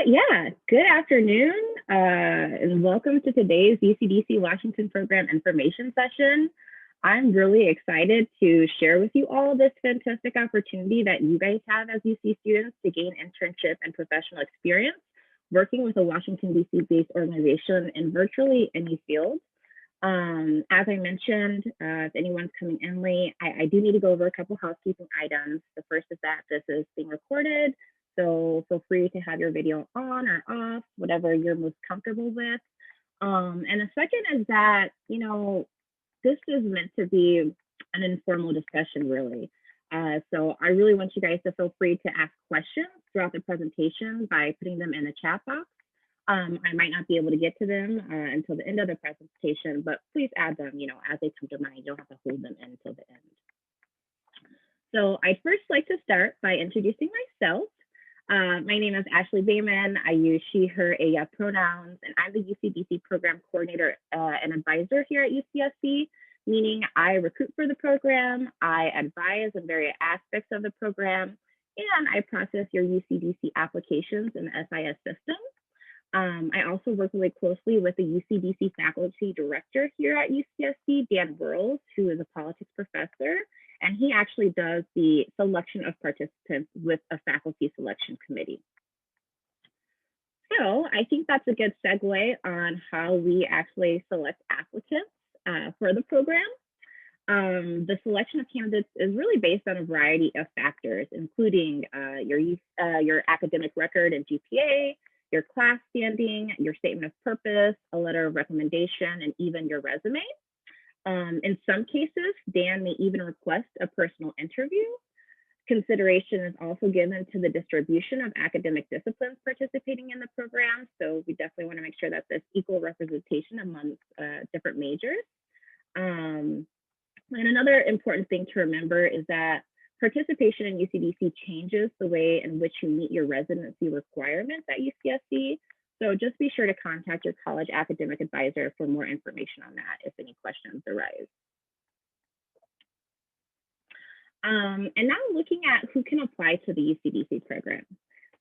Yeah, good afternoon, and welcome to today's UCDC Washington Program Information Session. I'm really excited to share with you all this fantastic opportunity that you guys have as UC students to gain internship and professional experience working with a Washington, D.C.-based organization in virtually any field. As I mentioned, if anyone's coming in late, I do need to go over a couple housekeeping items. The first is that this is being recorded, so feel free to have your video on or off, whatever you're most comfortable with. And the second is that, this is meant to be an informal discussion, really. So I really want you guys to feel free to ask questions throughout the presentation by putting them in the chat box. I might not be able to get to them until the end of the presentation, but please add them, as they come to mind. You don't have to hold them until the end. So I'd first like to start by introducing myself. My name is Ashley Bayman. I use she, her, ella pronouns, and I'm the UCDC program coordinator and advisor here at UCSC, meaning I recruit for the program, I advise in various aspects of the program, and I process your UCDC applications in the SIS system. I also work really closely with the UCDC faculty director here at UCSC, Dan Burrows, who is a politics professor, and he actually does the selection of participants with a faculty selection committee. So I think that's a good segue on how we actually select applicants for the program. The selection of candidates is really based on a variety of factors, including your academic record and GPA, your class standing, your statement of purpose, a letter of recommendation, and even your resume. In some cases, Dan may even request a personal interview. Consideration is also given to the distribution of academic disciplines participating in the program. So we definitely want to make sure that there's equal representation amongst different majors. And another important thing to remember is that participation in UCDC changes the way in which you meet your residency requirements at UCSC. So just be sure to contact your college academic advisor for more information on that if any questions arise. And now looking at who can apply to the UCDC program.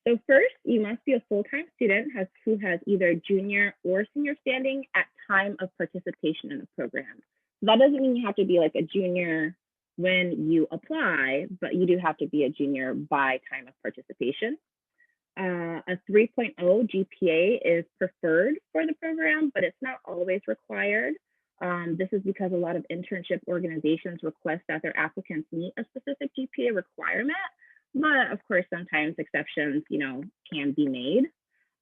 So first, you must be a full-time student who has either junior or senior standing at time of participation in the program. So that doesn't mean you have to be like a junior when you apply, but you do have to be a junior by time of participation. A 3.0 GPA is preferred for the program, but it's not always required. This is because a lot of internship organizations request that their applicants meet a specific GPA requirement, but of course, sometimes exceptions, can be made.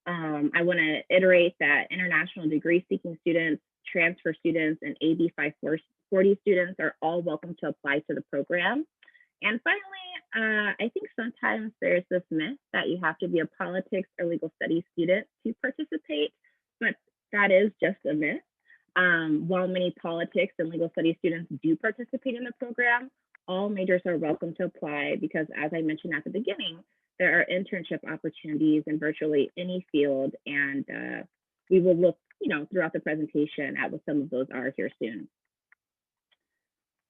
I want to iterate that international degree-seeking students, transfer students, and AB 540 students are all welcome to apply to the program. And finally, I think sometimes there's this myth that you have to be a politics or legal studies student to participate, but that is just a myth. While many politics and legal studies students do participate in the program, all majors are welcome to apply because, as I mentioned at the beginning, there are internship opportunities in virtually any field, and we will look, throughout the presentation at what some of those are here soon.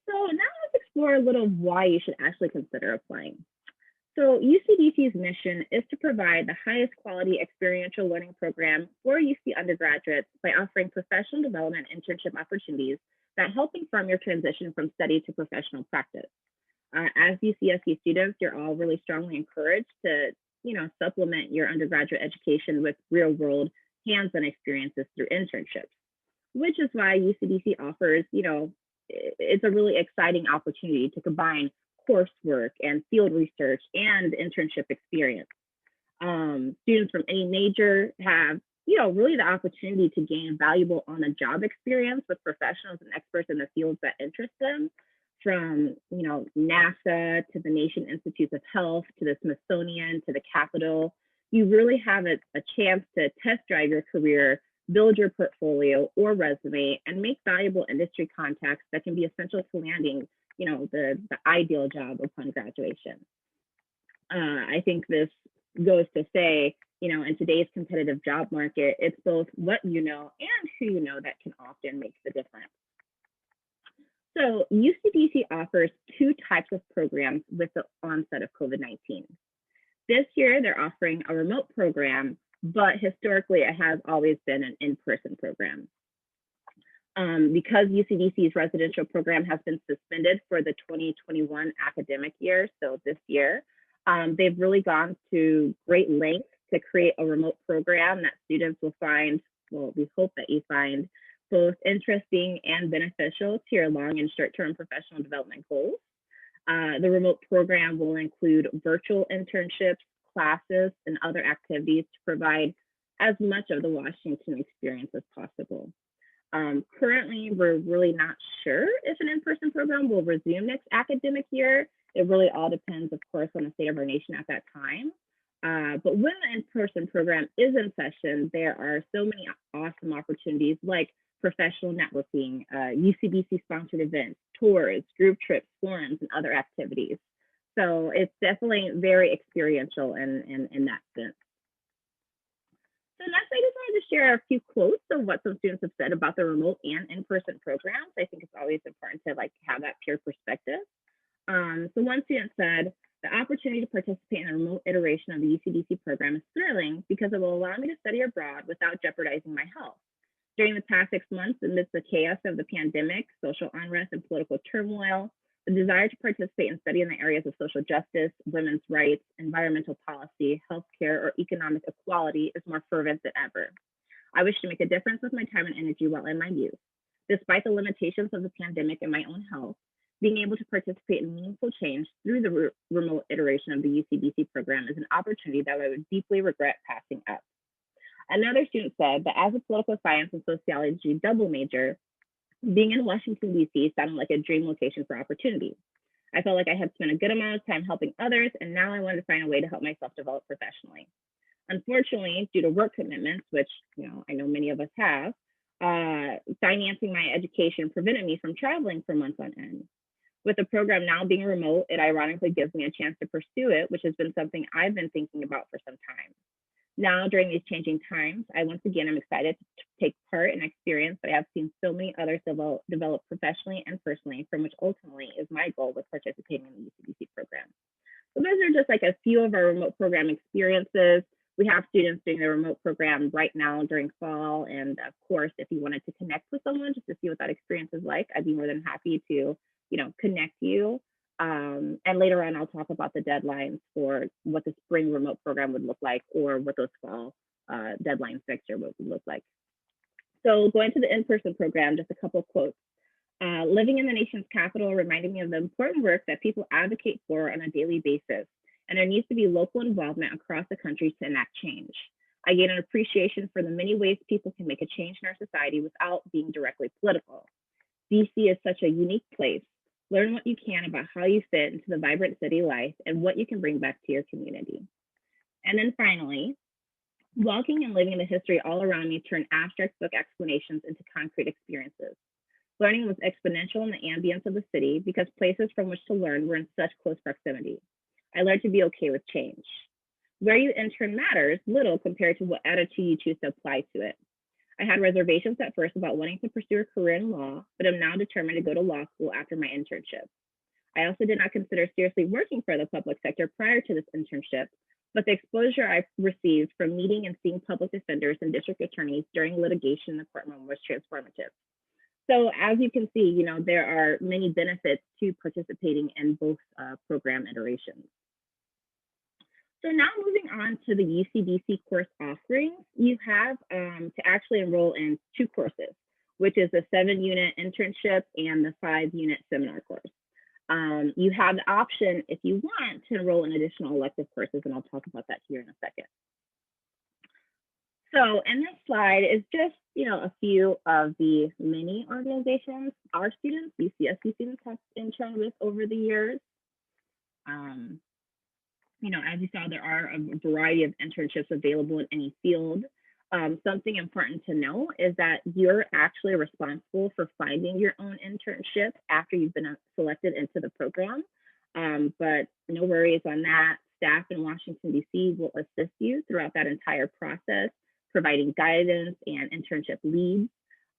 So now let's explore a little of why you should actually consider applying. So UCDC's mission is to provide the highest quality experiential learning program for UC undergraduates by offering professional development internship opportunities that help inform your transition from study to professional practice. As UCSC students, you're all really strongly encouraged to, supplement your undergraduate education with real-world hands-on experiences through internships, which is why UCDC offers, it's a really exciting opportunity to combine coursework and field research and internship experience. Students from any major have, really the opportunity to gain valuable on-the-job experience with professionals and experts in the fields that interest them, from, NASA to the Nation Institutes of Health to the Smithsonian to the Capitol. You really have a chance to test drive your career, build your portfolio or resume, and make valuable industry contacts that can be essential to landing, the ideal job upon graduation. I think this goes to say, in today's competitive job market, it's both what you know and who you know that can often make the difference. So UCDC offers two types of programs with the onset of COVID-19. This year, they're offering a remote program but historically it has always been an in-person program. Because UCDC's residential program has been suspended for the 2021 academic year, so this year, they've really gone to great lengths to create a remote program that students will find, well, we hope that you find both interesting and beneficial to your long and short-term professional development goals. The remote program will include virtual internships, classes, and other activities to provide as much of the Washington experience as possible. Currently, we're really not sure if an in-person program will resume next academic year. It really all depends, of course, on the state of our nation at that time. But when the in-person program is in session, there are so many awesome opportunities like professional networking, UCDC-sponsored events, tours, group trips, forums, and other activities. So it's definitely very experiential in that sense. So next, I just wanted to share a few quotes of what some students have said about the remote and in-person programs. I think it's always important to have that peer perspective. So one student said, the opportunity to participate in a remote iteration of the UCDC program is thrilling because it will allow me to study abroad without jeopardizing my health. During the past 6 months, amidst the chaos of the pandemic, social unrest, and political turmoil, the desire to participate and study in the areas of social justice, women's rights, environmental policy, healthcare, or economic equality is more fervent than ever. I wish to make a difference with my time and energy while in my youth. Despite the limitations of the pandemic and my own health, being able to participate in meaningful change through the remote iteration of the UCDC program is an opportunity that I would deeply regret passing up. Another student said that as a political science and sociology double major, being in Washington, D.C. sounded like a dream location for opportunity. I felt like I had spent a good amount of time helping others, and now I wanted to find a way to help myself develop professionally. Unfortunately, due to work commitments, which I know many of us have, financing my education prevented me from traveling for months on end. With the program now being remote, it ironically gives me a chance to pursue it, which has been something I've been thinking about for some time. Now, during these changing times, I once again am excited to take part in experience that I have seen so many others develop professionally and personally, from which ultimately is my goal with participating in the UCDC program. So those are just a few of our remote program experiences. We have students doing the remote program right now during fall. And of course, if you wanted to connect with someone just to see what that experience is like, I'd be more than happy to, connect you. And later on, I'll talk about the deadlines for what the spring remote program would look like, or what those fall deadlines next year would look like. So going to the in-person program, just a couple of quotes. Living in the nation's capital reminded me of the important work that people advocate for on a daily basis, and there needs to be local involvement across the country to enact change. I gain an appreciation for the many ways people can make a change in our society without being directly political. DC is such a unique place. Learn what you can about how you fit into the vibrant city life and what you can bring back to your community. And then finally, walking and living the history all around me turned abstract book explanations into concrete experiences. Learning was exponential in the ambience of the city because places from which to learn were in such close proximity. I learned to be okay with change. Where you intern matters little compared to what attitude you choose to apply to it. I had reservations at first about wanting to pursue a career in law, but am now determined to go to law school after my internship. I also did not consider seriously working for the public sector prior to this internship, but the exposure I received from meeting and seeing public defenders and district attorneys during litigation in the courtroom was transformative. So as you can see, there are many benefits to participating in both program iterations. So now moving on to the UCDC course offerings, you have to actually enroll in 2 courses, which is the 7-unit internship and the 5-unit seminar course. You have the option, if you want, to enroll in additional elective courses, and I'll talk about that here in a second. So in this slide is just, a few of the many organizations our students, UCSC students, have interned with over the years. As you saw, there are a variety of internships available in any field. Something important to know is that you're actually responsible for finding your own internship after you've been selected into the program. But no worries on that. Staff in Washington, D.C. will assist you throughout that entire process, providing guidance and internship leads.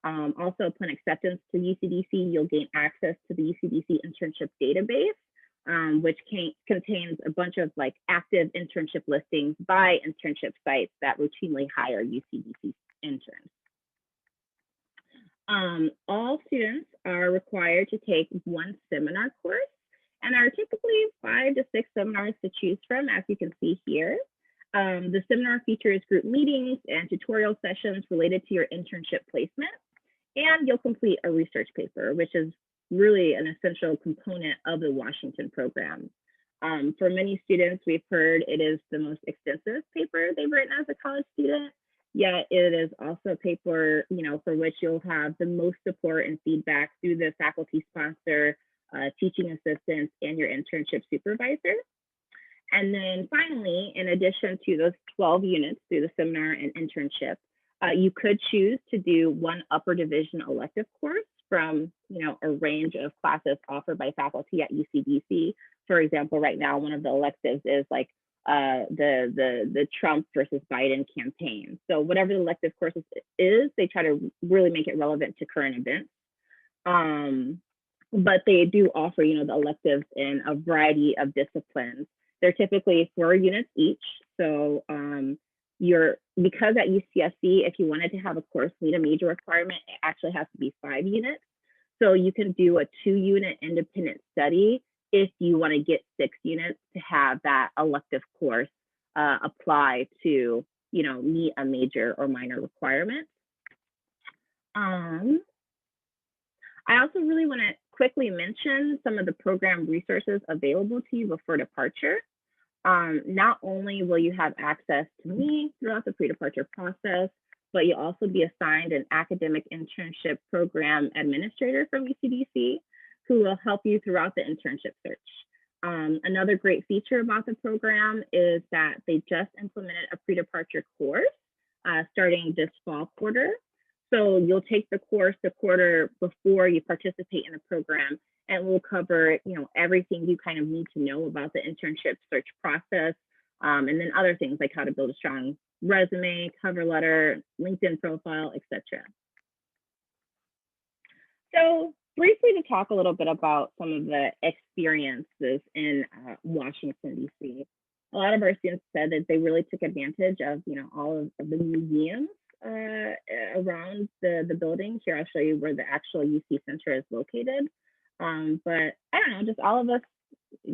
Also, upon acceptance to UCDC, you'll gain access to the UCDC internship database, which contains a bunch of like active internship listings by internship sites that routinely hire UCDC interns. All students are required to take one seminar course, and there are typically 5 to 6 seminars to choose from, as you can see here. The seminar features group meetings and tutorial sessions related to your internship placement, and you'll complete a research paper, which is really an essential component of the Washington program. For many students, we've heard it is the most extensive paper they've written as a college student, yet it is also a paper, for which you'll have the most support and feedback through the faculty sponsor, teaching assistants, and your internship supervisor. And then finally, in addition to those 12 units through the seminar and internship, you could choose to do one upper division elective course from, a range of classes offered by faculty at UCDC. For example, right now, one of the electives is like the Trump versus Biden campaign. So whatever the elective course is, they try to really make it relevant to current events. But they do offer, the electives in a variety of disciplines. They're typically 4 units each. So because at UCSC, if you wanted to have a course meet a major requirement, it actually has to be 5 units. So you can do a 2-unit independent study if you want to get 6 units to have that elective course apply to, meet a major or minor requirement. I also really want to quickly mention some of the program resources available to you before departure. Not only will you have access to me throughout the pre-departure process, but you'll also be assigned an academic internship program administrator from UCDC who will help you throughout the internship search. Another great feature about the program is that they just implemented a pre-departure course starting this fall quarter. So you'll take the course the quarter before you participate in the program, and we'll cover, everything you kind of need to know about the internship search process, and then other things like how to build a strong resume, cover letter, LinkedIn profile, etc. So briefly to talk a little bit about some of the experiences in Washington, D.C. A lot of our students said that they really took advantage of, all of the museums around the building. Here, I'll show you where the actual UC Center is located. But I don't know, just all of us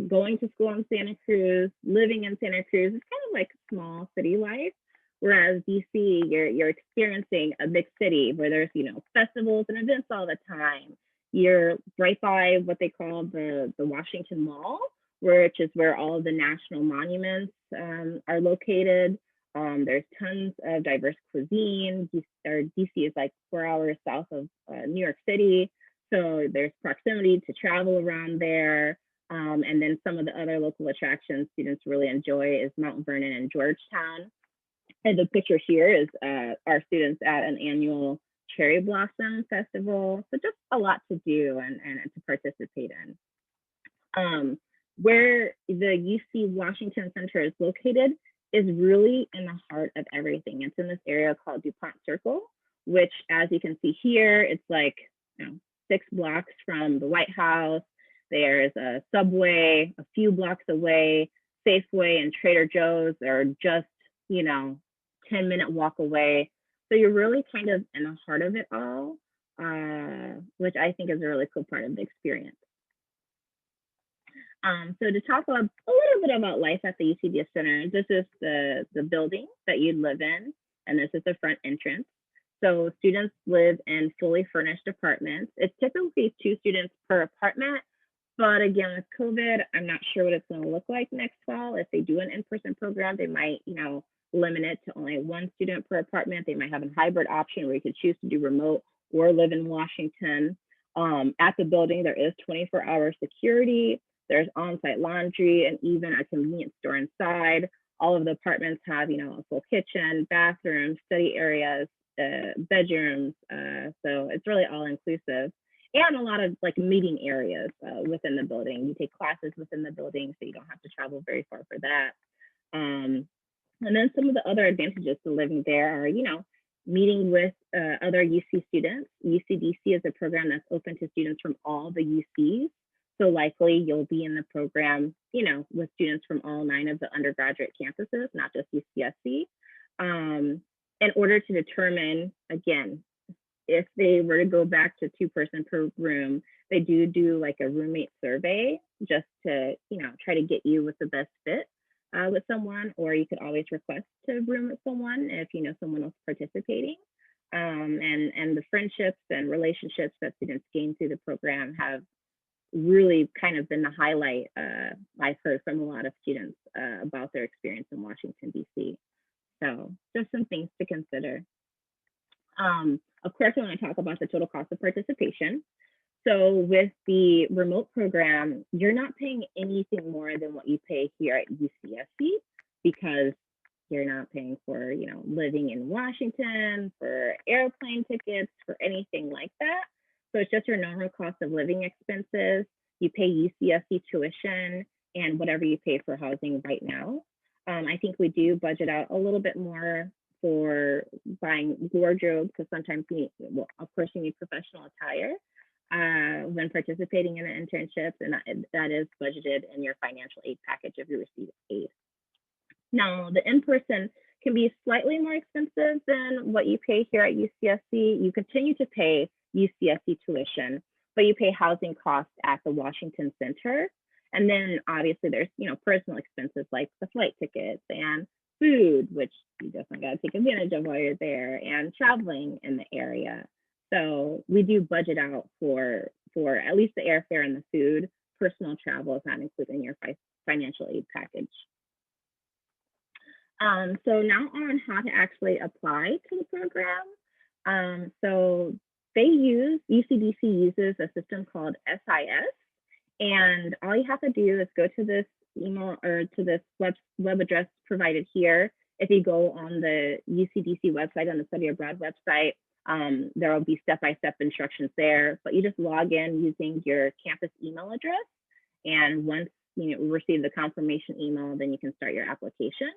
going to school in Santa Cruz, living in Santa Cruz, it's kind of like small city life. Whereas DC, you're experiencing a big city where there's, festivals and events all the time. You're right by what they call the Washington Mall, which is where all of the national monuments are located. There's tons of diverse cuisine. DC is like 4 hours south of New York City. So there's proximity to travel around there. And then some of the other local attractions students really enjoy is Mount Vernon and Georgetown. And the picture here is our students at an annual cherry blossom festival. So just a lot to do and to participate in. Where the UC Washington Center is located is really in the heart of everything. It's in this area called DuPont Circle, which, as you can see here, it's like 6 blocks from the White House. There's a Subway a few blocks away. Safeway and Trader Joe's are just 10-minute walk away. So you're really kind of in the heart of it all, which I think is a really cool part of the experience. So to talk a little bit about life at the UCDS Center, this is the building that you'd live in, and this is the front entrance. So students live in fully furnished apartments. It's typically 2 students per apartment, but again, with COVID, I'm not sure what it's going to look like next fall. If they do an in-person program, they might, limit it to only 1 student per apartment. They might have a hybrid option where you could choose to do remote or live in Washington. At the building, there is 24-hour security. There's on-site laundry and even a convenience store inside. All of the apartments have, a full kitchen, bathroom, study areas, bedrooms. So it's really all inclusive, and a lot of like meeting areas within the building. You take classes within the building, so you don't have to travel very far for that. And then some of the other advantages to living there are, meeting with other UC students. UCDC is a program that's open to students from all the UCs. So likely you'll be in the program, with students from all 9 of the undergraduate campuses, not just UCSC, in order to determine, again, if they were to go back to 2-person per room, they do like a roommate survey just to, try to get you with the best fit with someone, or you could always request to room with someone if you know someone else participating. And the friendships and relationships that students gain through the program have really kind of been the highlight I've heard from a lot of students about their experience in Washington, D.C. So just some things to consider. Of course, I want to talk about the total cost of participation. So with the remote program, you're not paying anything more than what you pay here at UCSC, because you're not paying for, living in Washington, for airplane tickets, for anything like that. So it's just your normal cost of living expenses. You pay UCSC tuition and whatever you pay for housing right now. I think we do budget out a little bit more for buying wardrobe, because sometimes of course, you need professional attire when participating in an internship, and that is budgeted in your financial aid package if you receive aid. Now, the in-person can be slightly more expensive than what you pay here at UCSC. You continue to pay UCSC tuition, but you pay housing costs at the Washington Center. And then obviously there's, personal expenses like the flight tickets and food, which you definitely got to take advantage of while you're there, and traveling in the area. So we do budget out for at least the airfare and the food. Personal travel is not included in your financial aid package. So now on how to actually apply to the program. So UCDC uses a system called SIS, and all you have to do is go to this email or to this web address provided here. If you go on the UCDC website, on the Study Abroad website, there will be step-by-step instructions there, but you just log in using your campus email address. And once you receive the confirmation email, then you can start your application.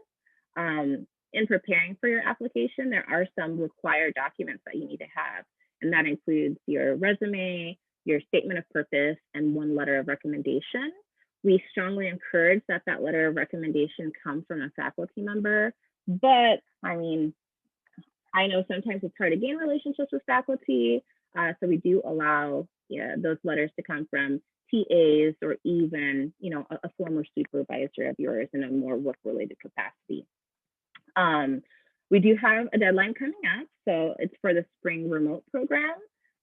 In preparing for your application, there are some required documents that you need to have, and that includes your resume, your statement of purpose, and one letter of recommendation. We strongly encourage that letter of recommendation come from a faculty member, but I know sometimes it's hard to gain relationships with faculty, so we do allow those letters to come from TAs, or even a former supervisor of yours in a more work-related capacity. We do have a deadline coming up, so it's for the spring remote program.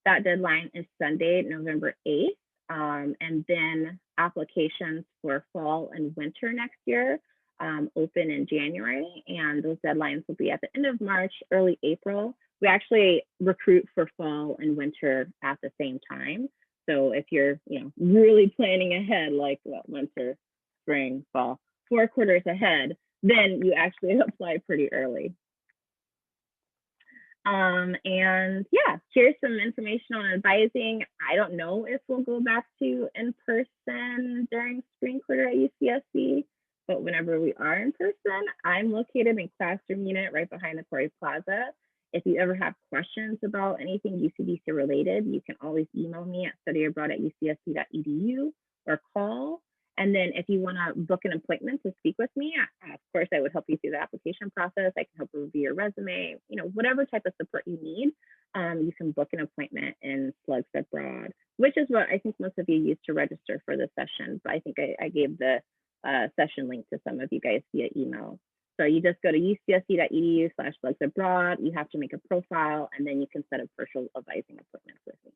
That deadline is Sunday, November 8th, and then applications for fall and winter next year open in January, and those deadlines will be at the end of March, early April. We actually recruit for fall and winter at the same time. So if you're really planning ahead, like winter, spring, fall, 4 quarters ahead, then you actually apply pretty early. And yeah, here's some information on advising. I don't know if we'll go back to in-person during spring quarter at UCSC, but whenever we are in person, I'm located in Classroom Unit right behind the Corey Plaza. If you ever have questions about anything UCDC related, you can always email me at studyabroad@ucsc.edu or call. And then if you want to book an appointment to speak with me, of course, I would help you through the application process. I can help you review your resume, whatever type of support you need, you can book an appointment in Slugs Abroad, which is what I think most of you used to register for the session. But I think I gave the session link to some of you guys via email. So you just go to ucsc.edu/slugsabroad. You have to make a profile, and then you can set up virtual advising appointments with me.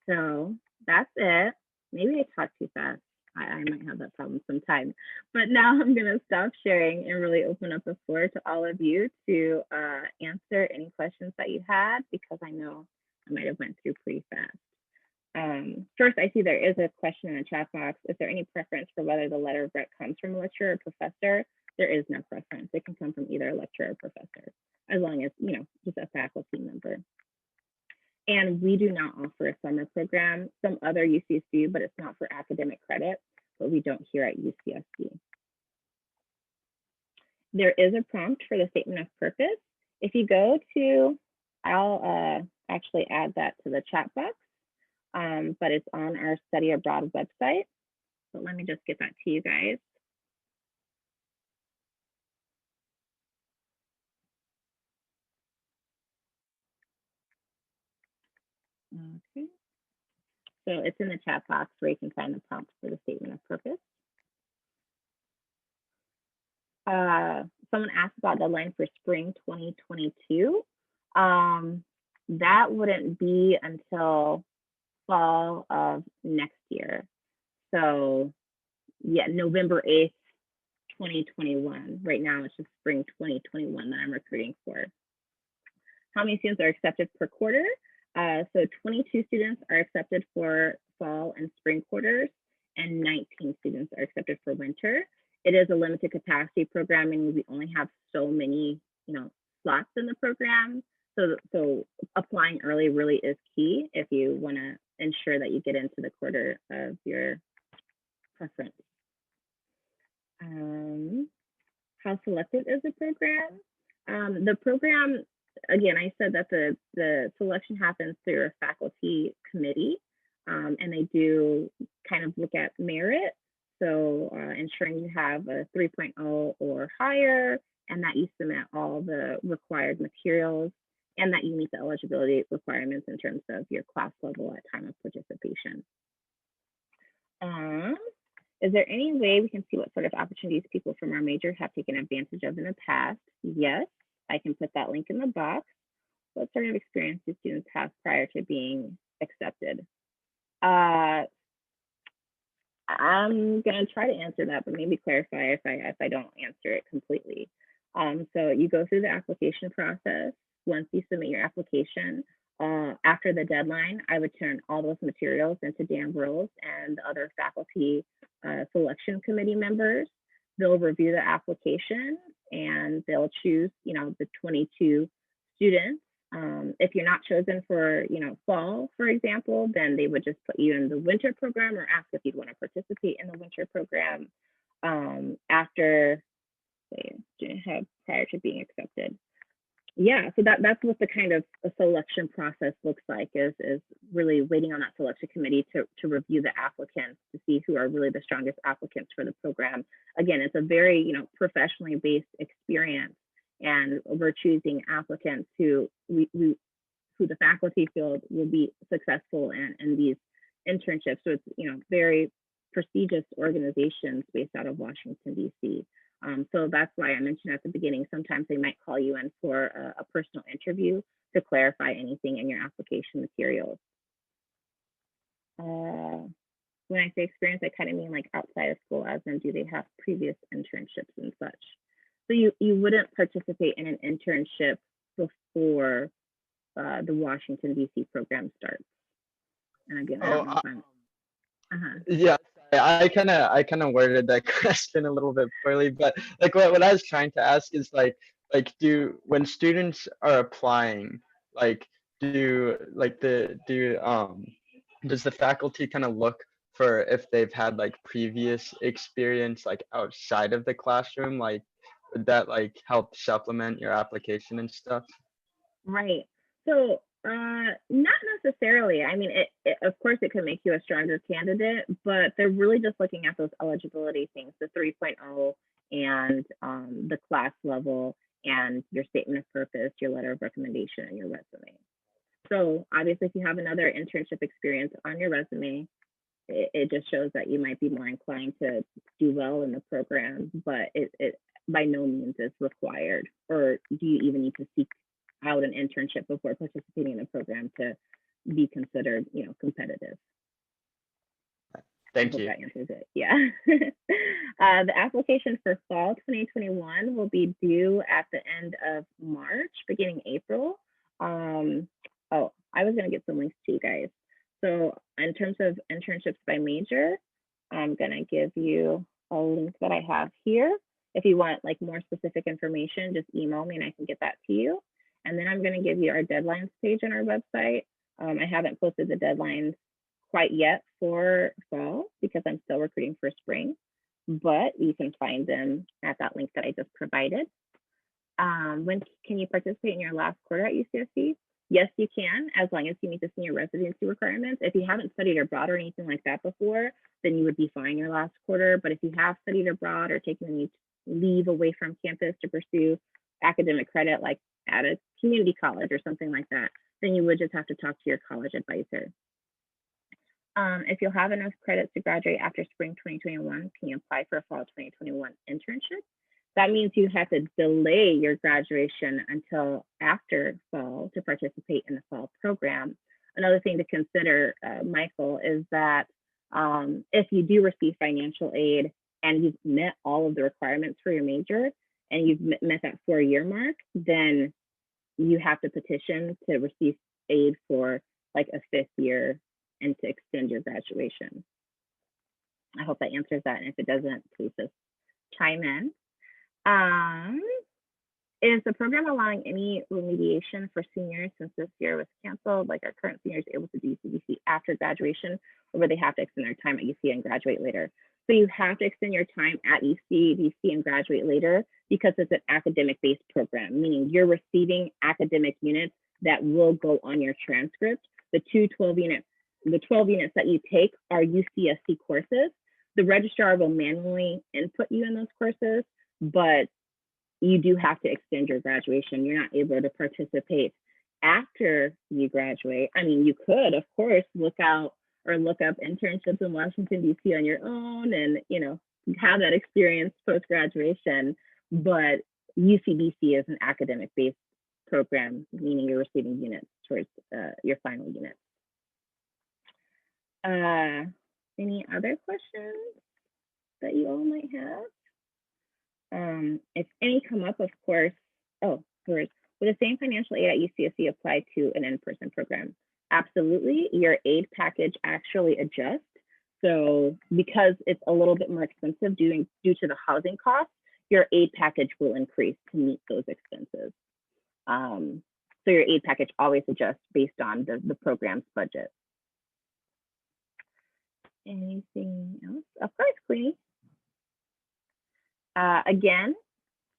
So that's it. Maybe I talked too fast. I might have that problem sometime. But now I'm going to stop sharing and really open up the floor to all of you to answer any questions that you had, because I know I might have went through pretty fast. First, I see there is a question in the chat box. Is there any preference for whether the letter of rec comes from a lecturer or professor? There is no preference. It can come from either a lecturer or professor, as long as, just a faculty member. And we do not offer a summer program. Some other UCs do, but it's not for academic credit, but we don't here at UCSC. There is a prompt for the statement of purpose. If you go to, I'll actually add that to the chat box. but it's on our Study Abroad website. So let me just get that to you guys. Okay. So it's in the chat box where you can find the prompt for the statement of purpose. Someone asked about deadline for spring 2022. That wouldn't be until fall of next year. So yeah, November 8th, 2021. Right now it's just spring 2021 that I'm recruiting for. How many students are accepted per quarter? So 22 students are accepted for fall and spring quarters, and 19 students are accepted for winter. It is a limited capacity program, and we only have so many, slots in the program. So applying early really is key if you want to ensure that you get into the quarter of your preference. How selective is the program? The program, again, I said that the selection happens through a faculty committee, and they do kind of look at merit. So ensuring you have a 3.0 or higher, and that you submit all the required materials, and that you meet the eligibility requirements in terms of your class level at time of participation. Is there any way we can see what sort of opportunities people from our major have taken advantage of in the past? Yes, I can put that link in the box. What sort of experience do students have prior to being accepted? I'm gonna try to answer that, but maybe clarify if I don't answer it completely. So you go through the application process. Once you submit your application, after the deadline, I would turn all those materials into Dan Rose and the other faculty selection committee members. They'll review the application and they'll choose, the 22 students. If you're not chosen for, fall, for example, then they would just put you in the winter program or ask if you'd want to participate in the winter program after they have prior to being accepted. Yeah, so that's what the kind of a selection process looks like, is really waiting on that selection committee to review the applicants to see who are really the strongest applicants for the program. Again, it's a very professionally based experience, and we're choosing applicants who the faculty feel will be successful in these internships. So it's very prestigious organizations based out of Washington, D.C. So that's why I mentioned at the beginning, sometimes they might call you in for a personal interview to clarify anything in your application materials. When I say experience, I kind of mean like outside of school, as in do they have previous internships and such. So you wouldn't participate in an internship before the Washington, D.C. program starts. And again, I don't know if I'm... Yeah, I kind of worded that question a little bit poorly, but like what I was trying to ask is like when students are applying, like does the faculty kind of look for if they've had like previous experience like outside of the classroom, like would that like help supplement your application and stuff? Right. So not necessarily. I mean, it of course it could make you a stronger candidate, but they're really just looking at those eligibility things, the 3.0 and the class level and your statement of purpose, your letter of recommendation, and your resume. So obviously, if you have another internship experience on your resume, it just shows that you might be more inclined to do well in the program, but it by no means is required, or do you even need to seek out an internship before participating in a program to be considered, competitive. Thank you. That answers it. Yeah. The application for fall 2021 will be due at the end of March, beginning April. Oh, I was going to get some links to you guys. So in terms of internships by major, I'm going to give you a link that I have here. If you want like more specific information, just email me and I can get that to you. And then I'm going to give you our deadlines page on our website. I haven't posted the deadlines quite yet for fall because I'm still recruiting for spring, but you can find them at that link that I just provided. When can you participate in your last quarter at UCSC? Yes, you can, as long as you meet the senior residency requirements. If you haven't studied abroad or anything like that before, then you would be fine your last quarter. But if you have studied abroad or taken any leave away from campus to pursue academic credit, like at a community college or something like that, then you would just have to talk to your college advisor. If you'll have enough credits to graduate after spring 2021, can you apply for a fall 2021 internship? That means you have to delay your graduation until after fall to participate in the fall program. Another thing to consider, Michael, is that if you do receive financial aid and you've met all of the requirements for your major and you've met that 4-year mark, then you have to petition to receive aid for like a 5th year and to extend your graduation. I hope that answers that. And if it doesn't, please just chime in. Is the program allowing any remediation for seniors since this year was canceled? Like, are current seniors able to do UCDC after graduation, or will they have to extend their time at UC and graduate later? So you have to extend your time at UCDC and graduate later because it's an academic-based program, meaning you're receiving academic units that will go on your transcript. The 12 units that you take are UCSC courses. The registrar will manually input you in those courses, but you do have to extend your graduation. You're not able to participate after you graduate. I mean, you could, of course, look up internships in Washington, D.C. on your own and, have that experience post-graduation. But UCDC is an academic-based program, meaning you're receiving units towards your final units. Any other questions that you all might have? If any come up, of course, will the same financial aid at UCSC apply to an in-person program? Absolutely. Your aid package actually adjusts. So because it's a little bit more expensive due to the housing costs, your aid package will increase to meet those expenses. So your aid package always adjusts based on the program's budget. Anything else? Of course, Queenie. Again,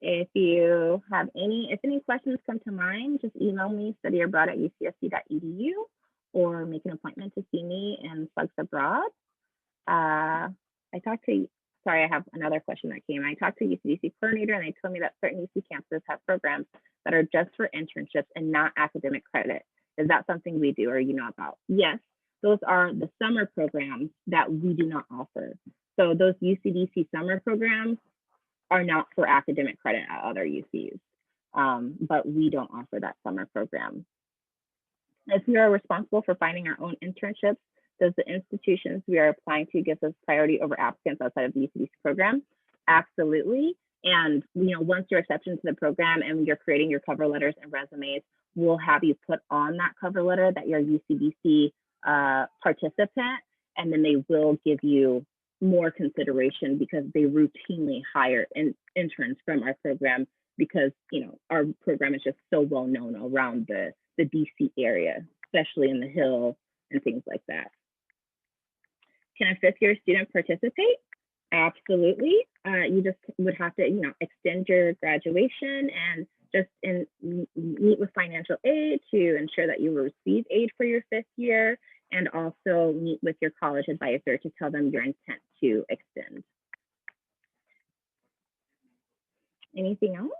if any questions come to mind, just email me, studyabroad@ucsc.edu, or make an appointment to see me in Slugs Abroad. I have another question that came. I talked to a UCDC coordinator and they told me that certain UC campuses have programs that are just for internships and not academic credit. Is that something we do or you know about? Yes, those are the summer programs that we do not offer. So those UCDC summer programs are not for academic credit at other UCs, but we don't offer that summer program. If we are responsible for finding our own internships, does the institutions we are applying to give us priority over applicants outside of the UCDC program? Absolutely. And once you're accepted into the program and you're creating your cover letters and resumes, we'll have you put on that cover letter that you're a UCDC participant, and then they will give you more consideration because they routinely hire interns from our program because our program is just so well known around the DC area, especially in the Hill and things like that. Can a 5th year student participate? Absolutely. You just would have to extend your graduation and just meet with financial aid to ensure that you will receive aid for your 5th year, and also meet with your college advisor to tell them your intent to extend. Anything else?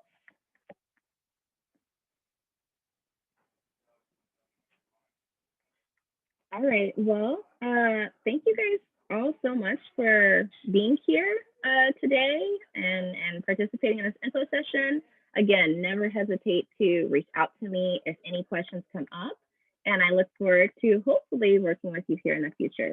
All right, well, thank you guys all so much for being here today and participating in this info session. Again, never hesitate to reach out to me if any questions come up, and I look forward to hopefully working with you here in the future.